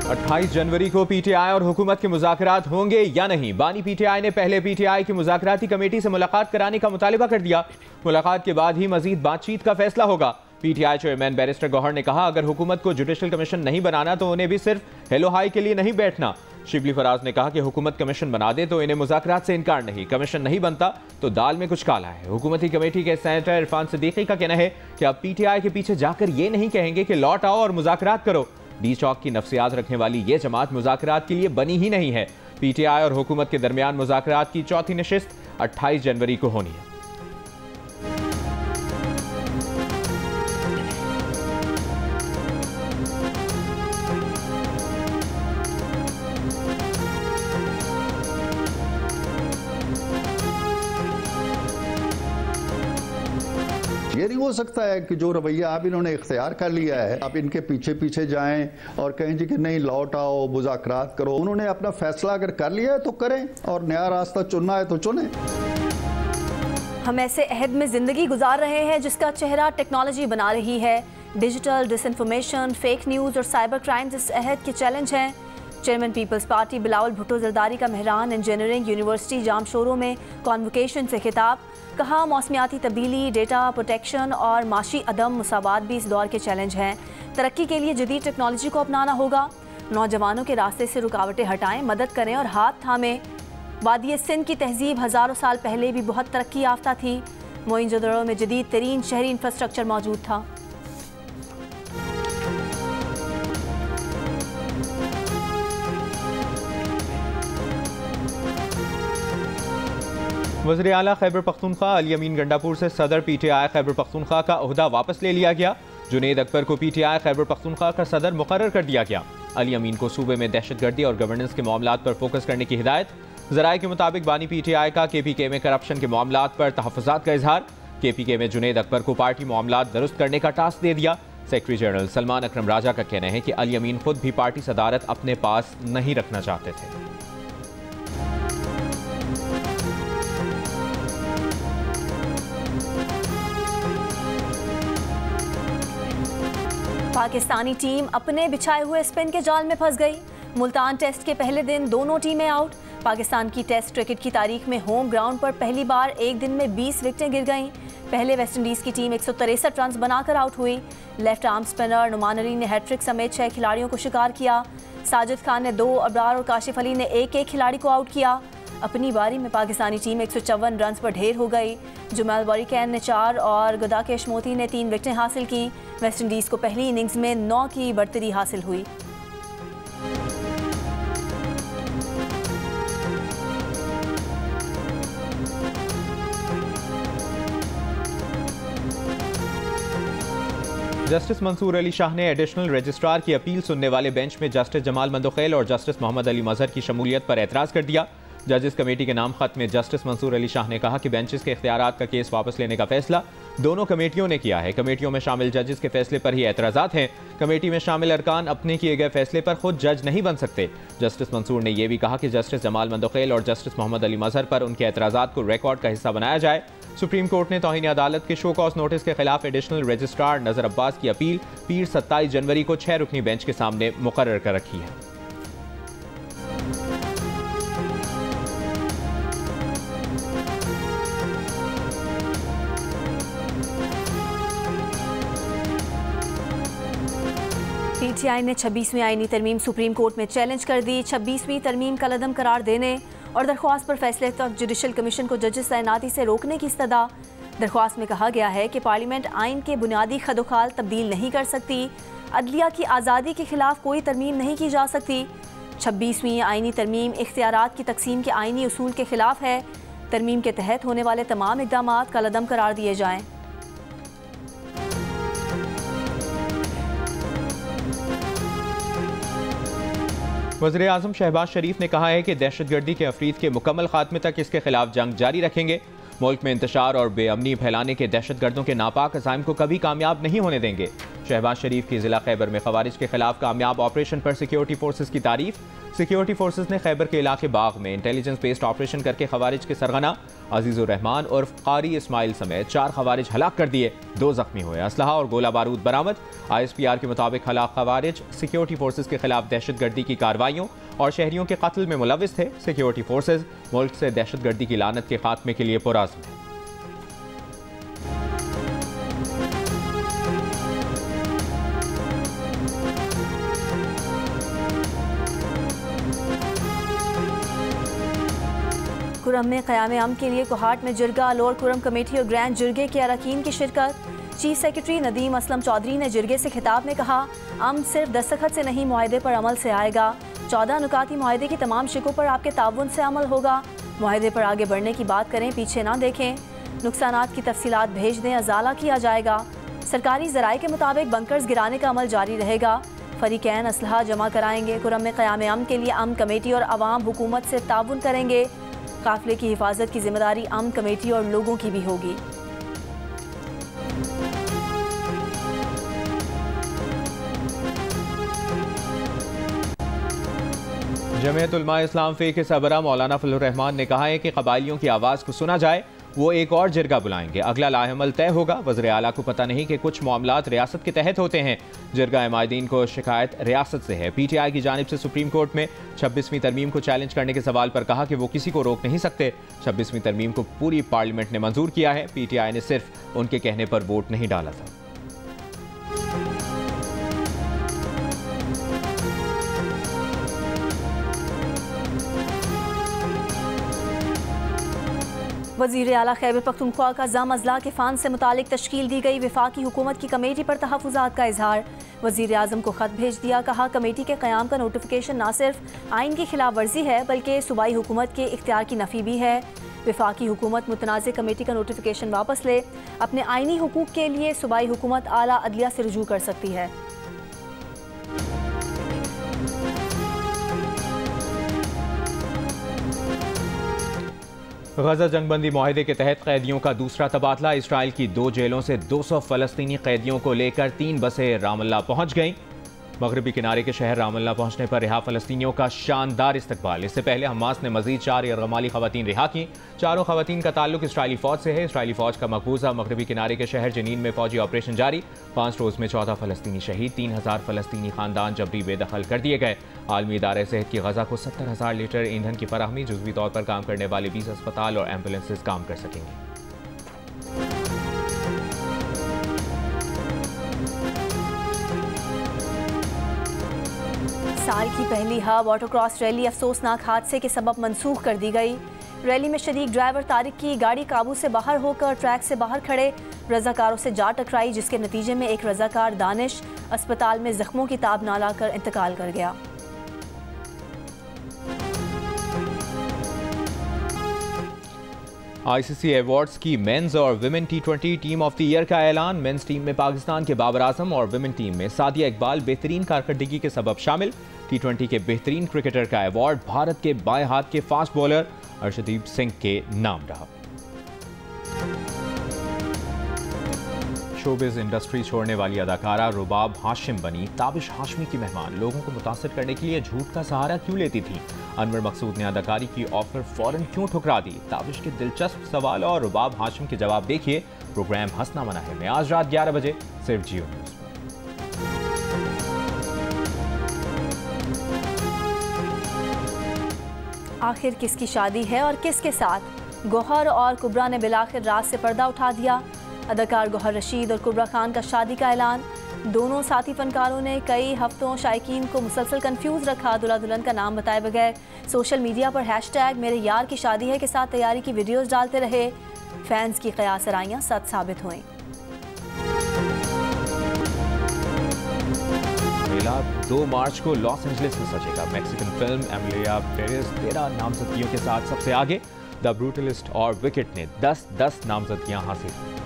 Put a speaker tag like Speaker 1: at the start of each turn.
Speaker 1: 28 जनवरी को पीटीआई और हुकूमत के मुज़ाकरात होंगे या नहीं? बानी पीटीआई ने पहले पीटीआई की मुज़ाकराती कमेटी से मुलाकात कराने का मुतालिबा कर दिया। मुलाकात के बाद ही मजीद बातचीत का फैसला होगा। पीटीआई चेयरमैन बैरिस्टर गौहर ने कहा, अगर हुकूमत को जुडिशल कमीशन नहीं बनाना तो उन्हें भी सिर्फ हेलो हाई के लिए नहीं बैठना। शिबली फराज ने कहा कि हुकूमत कमीशन बना दे तो इन्हें मुज़ाकरात से इनकार नहीं, कमीशन नहीं बनता तो दाल में कुछ काला है। हुकूमती कमेटी के सेनेटर इरफान सिद्दीकी का कहना है कि अब पीटीआई के पीछे जाकर ये नहीं कहेंगे कि लौट आओ और मुज़ाकरात करो। डी चौक की नफ्सियात रखने वाली ये जमात मुज़ाकरात के लिए बनी ही नहीं है। पीटीआई और हुकूमत के दरमियान मुज़ाकरात की चौथी नशिस्त 28 जनवरी को होनी है।
Speaker 2: ये नहीं हो सकता है कि जो रवैया आप इन्होंने इख्तियार कर लिया है आप इनके पीछे पीछे जाएं और कहें जी कि नहीं लौट आओ मुज़ाकरात करो। उन्होंने अपना फैसला अगर कर लिया है तो करें और नया रास्ता चुनना है तो चुनें।
Speaker 3: हम ऐसे अहद में ज़िंदगी गुजार रहे हैं जिसका चेहरा टेक्नोलॉजी बना रही है। डिजिटल डिसइंफॉर्मेशन, फेक न्यूज़ और साइबर क्राइम्स इस अहद के चैलेंज हैं। Chairman people's party Bilawal Bhutto Zardari का मेहरान इंजीनियरिंग यूनिवर्सिटी जामशोरों में कॉन्वोकेशन से खिताब। कहा, मौसमियाती तब्दीली, डेटा प्रोटेक्शन और माशी अदम मुसावात भी इस दौर के चैलेंज हैं। तरक्की के लिए जदीद टेक्नोलॉजी को अपनाना होगा। नौजवानों के रास्ते से रुकावटें हटाएं, मदद करें और हाथ थामें। वादी सिंध की तहजीब हज़ारों साल पहले भी बहुत तरक्की याफ्ता थी। मोइंजोदड़ो में जदीद तरीन शहरी इंफ्रास्ट्रक्चर मौजूद था।
Speaker 1: वज़ीर आला खैबर पख्तूनख्वा अली अमीन गंडापुर से सदर पीटीआई खैबर पख्तूनख्वा का ओहदा वापस ले लिया गया। जुनेद अकबर को पीटीआई खैबर पख्तूनख्वा का सदर मुकर्रर कर दिया गया। अली अमीन को सूबे में दहशतगर्दी और गवर्नेंस के मामलात पर फोकस करने की हिदायत। ज़राए के मुताबिक बानी पीटीआई का केपीके में करप्शन के मामलात पर तहफ़्फ़ुज़ात का इजहार। केपीके में जुनेद अकबर को पार्टी मामलात दुरुस्त करने का टास्क दे दिया। सेक्रेटरी जनरल सलमान अकरम राजा का कहना है कि अली अमीन खुद भी पार्टी सदारत अपने पास नहीं रखना चाहते थे।
Speaker 3: पाकिस्तानी टीम अपने बिछाए हुए स्पिन के जाल में फंस गई। मुल्तान टेस्ट के पहले दिन दोनों टीमें आउट। पाकिस्तान की टेस्ट क्रिकेट की तारीख में होम ग्राउंड पर पहली बार एक दिन में 20 विकेटें गिर गईं। पहले वेस्टइंडीज़ की टीम 163 रन बनाकर आउट हुई। Left arm spinner Numan Ali ने हैट्रिक समेत 6 खिलाड़ियों को शिकार किया। साजिद खान ने 2, अबरार और काशिफ अली ने एक खिलाड़ी को आउट किया। अपनी बारी में पाकिस्तानी टीम 154 रन पर ढेर हो गई। जुमैल वरीकैन ने 4 और गुदाकेश मोती ने 3 विकेटें हासिल की। वेस्टइंडीज़ को पहली इनिंग्स में 9 की बढ़तरी हासिल हुई।
Speaker 1: जस्टिस मंसूर अली शाह ने एडिशनल रजिस्ट्रार की अपील सुनने वाले बेंच में जस्टिस जमाल मंदोखेल और जस्टिस मोहम्मद अली मजहर की शमूलियत पर एतराज़ कर दिया। जजेस कमेटी के नाम खत में जस्टिस मंसूर अली शाह ने कहा कि बेंचेस के इख्तियारात का केस वापस लेने का फैसला दोनों कमेटियों ने किया है। कमेटियों में शामिल जजेस के फैसले पर ही एतराज़ात हैं। कमेटी में शामिल अरकान अपने किए गए फैसले पर खुद जज नहीं बन सकते। जस्टिस मंसूर ने यह भी कहा कि जस्टिस जमाल मंदोखेल और जस्टिस मोहम्मद अली मजहर पर उनके एतराज़ात को रिकॉर्ड का हिस्सा बनाया जाए। सुप्रीम कोर्ट ने तौहीन अदालत के शो कॉज नोटिस के खिलाफ एडिशनल रजिस्ट्रार नजर अब्बास की अपील पीर 27 जनवरी को 6 रुकनी बेंच के सामने मुकर्रर कर रखी है।
Speaker 3: पीटीआई ने 26वीं आईनी तरमीम सुप्रीम कोर्ट में चैलेंज कर दी। 26वीं तरमीम कलअदम करार देने और दरख्वास्त पर फैसले तक जुडिशल कमीशन को जजेस तैनाती से रोकने की इस्तदा। दरख्वास्त में कहा गया है कि पार्लियामेंट आइन के बुनियादी खदोखाल तब्दील नहीं कर सकती। अदलिया की आज़ादी के खिलाफ कोई तरमीम नहीं की जा सकती। 26वीं आईनी तरमीम इख्तियारात की तकसीम के आईनी उसूल के खिलाफ है। तरमीम के तहत होने वाले तमाम इक़दाम कलअदम करार दिए जाएँ।
Speaker 1: वज़ीर आज़म शहबाज शरीफ ने कहा है कि दहशतगर्दी के अफरीद के मुकम्मल खात्मे तक इसके खिलाफ जंग जारी रखेंगे। मुल्क में इंतशार और बेअमनी फैलाने के दहशतगर्दों के नापाक अज़ाइम को कभी कामयाब नहीं होने देंगे। शहबाज शरीफ की ज़िला खैबर में ख़वारिज के खिलाफ कामयाब ऑपरेशन पर सिक्योरिटी फोर्सेस की तारीफ। सिक्योरिटी फोर्सेज ने खैबर के इलाके बाग में इंटेलिजेंस बेस्ड ऑपरेशन करके खवारिज के सरगना अजीजुर रहमान और कारी इस्माइल समेत 4 खवारिज हलाक कर दिए, 2 जख्मी हुए। असलहा और गोला बारूद बरामद। ISPR के मुताबिक हलाक खवारिज सिक्योरिटी फोर्सेज के खिलाफ दहशतगर्दी की कार्रवाइयों और शहरियों के कत्ल में मुलविस थे। सिक्योरिटी फोर्सेज मुल्क से दहशतगर्दी की लानत के खात्मे के लिए पुरअज़्म है।
Speaker 3: कुरम में क़याम अमन के लिए कोहाट में जिरगा, लोअर कुरम कमेटी और ग्रैंड जिरगे के अरकान की शिरकत। चीफ सेक्रेटरी नदीम असलम चौधरी ने जिरगे से खिताब में कहा, अमन सिर्फ दस्तखत से नहीं मुआहदे पर अमल से आएगा। 14 नुकाती मुआहदे की तमाम शिकों पर आपके ताउन से अमल होगा। मुआहदे पर आगे बढ़ने की बात करें, पीछे ना देखें। नुकसानात की तफसीलात भेज दें, अजाला किया जाएगा। सरकारी ज़राए के मुताबिक बंकर्स गिराने का अमल जारी रहेगा। फरीकैन असलहा जमा कराएंगे। कुरम में क़याम अमन के लिए अमन कमेटी और अवाम हुकूमत से ताउन करेंगे। काफिले की हिफाजत की जिम्मेदारी अमन कमेटी और लोगों की भी होगी।
Speaker 1: जमीयत उलमा इस्लाम फे के सरबराह मौलाना फजलुर रहमान ने कहा है कि कबायलियों की आवाज़ को सुना जाए। वो एक और जिरगा बुलाएंगे, अगला लाहेमल तय होगा। वज़ीर आला को पता नहीं कि कुछ मामलात रियासत के तहत होते हैं। जिरगा हमायदीन को शिकायत रियासत से है। PTI की जानिब से सुप्रीम कोर्ट में 26वीं तरमीम को चैलेंज करने के सवाल पर कहा कि वो किसी को रोक नहीं सकते। 26वीं तरमीम को पूरी पार्लियामेंट ने मंजूर किया है। PTI ने सिर्फ उनके कहने पर वोट नहीं डाला था।
Speaker 3: वज़ीर आला खैबर पख्तूनख्वा का जाम अजला के फ़ान से मुतालिक तश्कील दी गई वफाकी हुकूमत की कमेटी पर तहफ़्फ़ुज़ात का इजहार। वज़ीर आज़म को ख़त भेज दिया, कहा कमेटी के क़याम का नोटिफिकेशन न सिर्फ आइन की खिलाफ वर्जी है बल्कि सूबाई हुकूमत के इख्तियार की नफ़ी भी है। वफाकी हुकूमत मुतनाज़ कमेटी का नोटिफिकेशन वापस ले, अपने आइनी हुकूक के लिए सूबाई हुकूमत आला अदलिया से रुजू कर सकती है।
Speaker 1: गजा जंगबंदी मुआहदे के तहत कैदियों का दूसरा तबादला। इसराइल की 2 जेलों से 200 फ़लस्तीनी कैदियों को लेकर 3 बसें रामल्ला पहुंच गईं। मगरबी किनारे के शहर रामल्ला पहुंचने पर रिहा फ़लस्तीनियों का शानदार इस्तकबाल। इससे पहले हमास ने मजीद 4 यरगमाली ख़वातीन रिहा की। चारों ख़वातीन का ताल्लुक इसराइली फ़ौज से है। इसराइली फ़ौज का मकबूजा मगरबी किनारे के शहर जनीन में फ़ौजी ऑपरेशन जारी। 5 रोज़ में 14 फ़लस्तीनी शहीद, 3000 फ़लस्तीनी ख़ानदान जबरी बेदखल कर दिए गए। आलमी इदारे सेहत की गजा को 70,000 लीटर ईंधन की फराहमी। जुज़वी तौर पर काम करने वाले 20 अस्पताल और एम्बुलेंसेज काम कर सकेंगे।
Speaker 3: साल की पहली हब ऑटोक्रॉस रैली अफसोसनाक हादसे के सबब मनसूख कर दी गई। रैली में शरीक ड्राइवर तारिक की गाड़ी काबू से बाहर होकर ट्रैक से बाहर खड़े रजाकारों से जा टकराई, जिसके नतीजे में एक रजाकार दानिश अस्पताल में जख्मों की ताब ना लाकर इंतकाल कर गया।
Speaker 1: ICC अवार्ड्स की मेंस और women T20 team of the year का ऐलान। मेंस टीम में पाकिस्तान के बाबर आजम और विमेन टीम में सादिया इकबाल बेहतरीन कारकर्दगी के सबब शामिल। T20 के बेहतरीन क्रिकेटर का अवार्ड भारत के बाएं हाथ के फास्ट बॉलर अर्शदीप सिंह के नाम रहा। शोबिज इंडस्ट्री छोड़ने वाली अदाकारा रुबाब हाशिम बनी ताबिश हाशमी की मेहमान। लोगों को मुतासिर करने के लिए झूठ का सहारा क्यों लेती थी? अनवर मकसूद ने अदाकारी की ऑफर फौरन क्यों ठुकरा दी? ताबिश के दिलचस्प सवाल और रुबाब हाशिम के जवाब देखिए प्रोग्राम हंसना मना है में आज रात 11 बजे सिर्फ जियो न्यूज में।
Speaker 3: आखिर किसकी शादी है और किसके साथ? गौहर और कुबरा ने बिलाखिर रात से पर्दा उठा दिया। अदाकार गौहर रशीद और कुबरा खान का शादी का ऐलान। दोनों साथी फनकारों ने कई हफ्तों शायकीन को मुसलसल कंफ्यूज रखा। दुल्हा दुल्हन का नाम बताए बगैर सोशल मीडिया पर हैशटैग मेरे यार की शादी है के साथ तैयारी की वीडियोस डालते रहे। फैंस की कयास आराइयां सच साबित हुई।
Speaker 1: मेला 2 मार्च को लॉस एंजलिस में सजेगा। मैक्सिकन फिल्म एमिलिया पेरेस 13 नामजदगियों के साथ सबसे आगे। द ब्रूटलिस्ट और विकेट ने 10-10 नामजदगियां हासिल की।